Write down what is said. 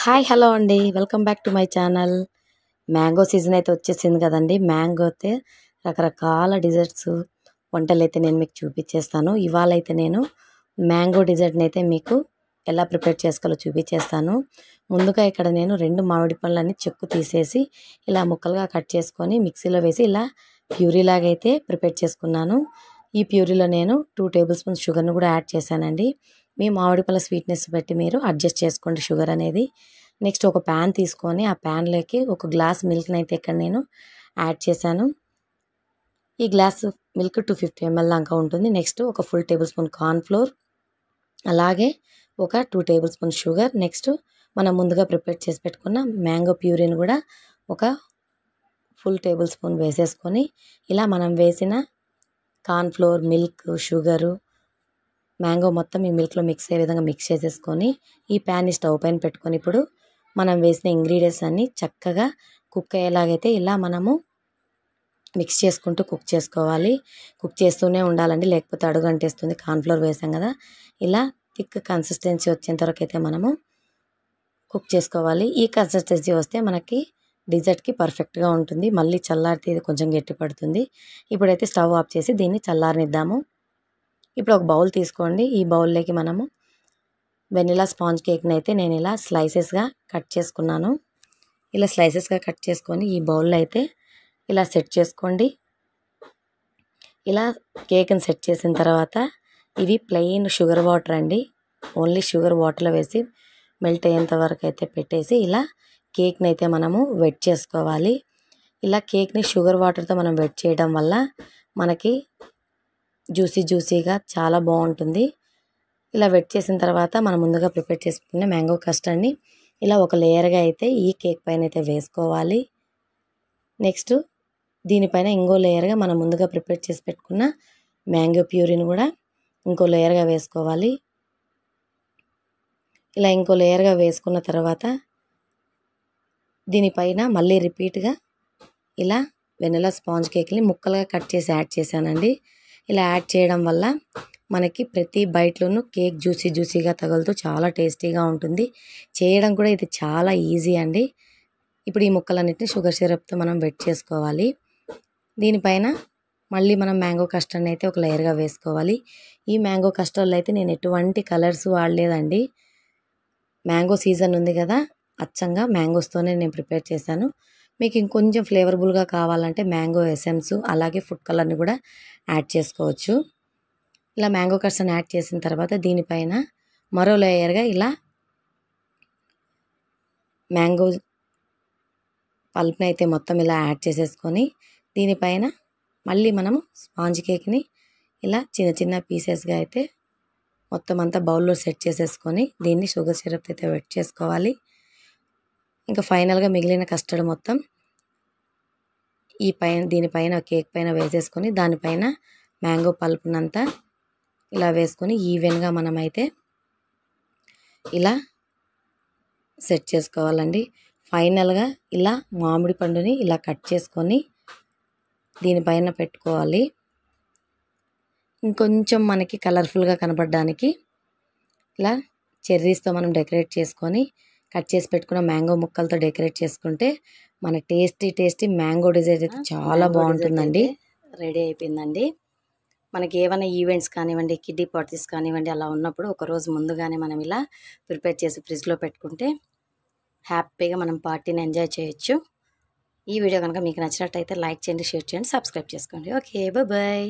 Hi hello అండి. Welcome back to my channel. Mango season అయితే వచ్చేసింది కదండి. మ్యాంగో అయితే రకరకాల డిజర్ట్స్ వంటలైతే నేను మీకు చూపించేస్తాను. ఇవాళ అయితే నేను మ్యాంగో డిజర్ట్ని అయితే మీకు ఎలా ప్రిపేర్ చేసుకోవాలో చూపించేస్తాను. ముందుగా ఇక్కడ నేను 2 మామిడి పళ్ళని చెక్కు తీసేసి ఇలా ముక్కలుగా కట్ చేసుకొని మిక్సీలో వేసి ఇలా ప్యూరీ లాగా అయితే ప్రిపేర్ చేసుకున్నాను. ఈ ప్యూరీలో నేను 2 టేబుల్ స్పూన్స్ షుగర్ని కూడా యాడ్ చేశానండి. మీ మామిడి పళ్ళ స్వీట్నెస్ బట్టి మీరు అడ్జస్ట్ చేసుకోండి షుగర్ అనేది. నెక్స్ట్ ఒక ప్యాన్ తీసుకొని ఆ ప్యాన్లోకి ఒక గ్లాస్ మిల్క్ని అయితే ఇక్కడ నేను యాడ్ చేశాను. ఈ గ్లాస్ మిల్క్ 250 ml దాకా ఉంటుంది. నెక్స్ట్ ఒక full table spoon corn flour, అలాగే ఒక 2 టేబుల్ స్పూన్ షుగర్, నెక్స్ట్ మనం ముందుగా ప్రిపేర్ చేసి పెట్టుకున్న మ్యాంగో ప్యూరీని కూడా ఒక ఫుల్ టేబుల్ స్పూన్ వేసేసుకొని ఇలా మనం వేసిన corn flour, milk, sugar, mango మొత్తం ఈ మిల్క్లో మిక్స్ అయ్యే విధంగా మిక్స్ చేసేసుకొని ఈ ప్యాన్ని స్టవ్ పైన పెట్టుకొని ఇప్పుడు మనం వేసిన ఇంగ్రీడియంట్స్ అన్నీ చక్కగా కుక్ అయ్యేలాగైతే ఇలా మనము మిక్స్ చేసుకుంటూ కుక్ చేసుకోవాలి. కుక్ చేస్తూనే ఉండాలండి, లేకపోతే అడుగు అంటేస్తుంది. కార్న్ఫ్లోర్ వేసాం కదా, ఇలా థిక్ కన్సిస్టెన్సీ వచ్చేంత వరకు అయితే మనము కుక్ చేసుకోవాలి. ఈ కన్సిస్టెన్సీ వస్తే మనకి డిజర్ట్కి పర్ఫెక్ట్గా ఉంటుంది. మళ్ళీ చల్లారితే ఇది కొంచెం గట్టి పడుతుంది. ఇప్పుడైతే స్టవ్ ఆఫ్ చేసి దీన్ని చల్లారనిద్దాము. ఇప్పుడు ఒక బౌల్ తీసుకోండి. ఈ బౌల్లోకి మనము వెనిలా స్పాంజ్ కేక్ని అయితే నేను ఇలా స్లైసెస్గా కట్ చేసుకున్నాను. ఇలా స్లైసెస్గా కట్ చేసుకొని ఈ బౌల్లో అయితే ఇలా సెట్ చేసుకోండి. ఇలా కేక్ని సెట్ చేసిన తర్వాత ఇవి ప్లెయిన్ షుగర్ వాటర్ అండి. ఓన్లీ షుగర్ వాటర్లో వేసి మెల్ట్ అయ్యేంత వరకు అయితే పెట్టేసి ఇలా కేక్ని అయితే మనము వెట్ చేసుకోవాలి. ఇలా కేక్ని షుగర్ వాటర్తో మనం వెట్ చేయడం వల్ల మనకి జ్యూసీగా చాలా బాగుంటుంది. ఇలా వెట్ చేసిన తర్వాత మనం ముందుగా ప్రిపేర్ చేసుకున్న మ్యాంగో కస్టర్డ్ని ఇలా ఒక లేయర్గా అయితే ఈ కేక్ పైన అయితే వేసుకోవాలి. నెక్స్ట్ దీనిపైన ఇంకో లేయర్గా మనం ముందుగా ప్రిపేర్ చేసి పెట్టుకున్న మ్యాంగో ప్యూరీని కూడా ఇంకో లేయర్గా వేసుకోవాలి. ఇలా ఇంకో లేయర్గా వేసుకున్న తర్వాత దీనిపైన మళ్ళీ రిపీట్గా ఇలా వెనిలా స్పాంజ్ కేక్ని ముక్కలుగా కట్ చేసి యాడ్ చేశానండి. ఇలా యాడ్ చేయడం వల్ల మనకి ప్రతి బైట్లోనూ కేక్ జ్యూసీగా తగులుతూ చాలా టేస్టీగా ఉంటుంది. చేయడం కూడా ఇది చాలా ఈజీ అండి. ఇప్పుడు ఈ ముక్కలన్నిటిని షుగర్ సిరప్తో మనం వెట్ చేసుకోవాలి. దీనిపైన మళ్ళీ మనం మ్యాంగో కస్టర్డ్ని అయితే ఒక లేయర్గా వేసుకోవాలి. ఈ మ్యాంగో కస్టర్డ్లో అయితే నేను ఎటువంటి కలర్స్ వాడలేదండి. మ్యాంగో సీజన్ ఉంది కదా, అచ్చంగా మ్యాంగోస్తోనే నేను ప్రిపేర్ చేశాను. మీకు ఇంకొంచెం ఫ్లేవరబుల్గా కావాలంటే మ్యాంగో ఎసెన్స్ అలాగే ఫుడ్ కలర్ని కూడా యాడ్ చేసుకోవచ్చు. ఇలా మ్యాంగో కస్టర్డ్ యాడ్ చేసిన తర్వాత దీనిపైన మరో లేయర్గా ఇలా మ్యాంగో పల్ప్ని అయితే మొత్తం ఇలా యాడ్ చేసేసుకొని దీనిపైన మళ్ళీ మనము స్పాంజ్ కేక్ని ఇలా చిన్న పీసెస్గా అయితే మొత్తం అంతా బౌల్లో సెట్ చేసేసుకొని దీన్ని షుగర్ సిరప్ అయితే వెట్ చేసుకోవాలి. ఇంకా ఫైనల్గా మిగిలిన కస్టర్డ్ మొత్తం దీనిపైన కేక్ పైన వేసేసుకొని దానిపైన మ్యాంగో పల్ప్నంతా ఇలా వేసుకొని ఈవెన్గా మనమైతే ఇలా సెట్ చేసుకోవాలండి. ఫైనల్గా ఇలా మామిడి పండుని ఇలా కట్ చేసుకొని దీనిపైన పెట్టుకోవాలి. ఇంకొంచెం మనకి కలర్ఫుల్గా కనపడడానికి ఇలా చెర్రీస్తో మనం డెకరేట్ చేసుకొని కట్ చేసి పెట్టుకున్న మ్యాంగో ముక్కలతో డెకరేట్ చేసుకుంటే మన టేస్టీ మ్యాంగో డిజర్ట్ అయితే చాలా బాగుంటుందండి. రెడీ అయిపోయిందండి. మనకి ఏమైనా ఈవెంట్స్ కానివ్వండి, కిడ్డీ పార్టీస్ కానివ్వండి, అలా ఉన్నప్పుడు ఒకరోజు ముందుగానే మనం ఇలా ప్రిపేర్ చేసి ఫ్రిడ్జ్లో పెట్టుకుంటే హ్యాపీగా మనం పార్టీని ఎంజాయ్ చేయొచ్చు. ఈ వీడియో కనుక మీకు నచ్చినట్టయితే లైక్ చేయండి, షేర్ చేయండి, సబ్స్క్రైబ్ చేసుకోండి. Okay, bye.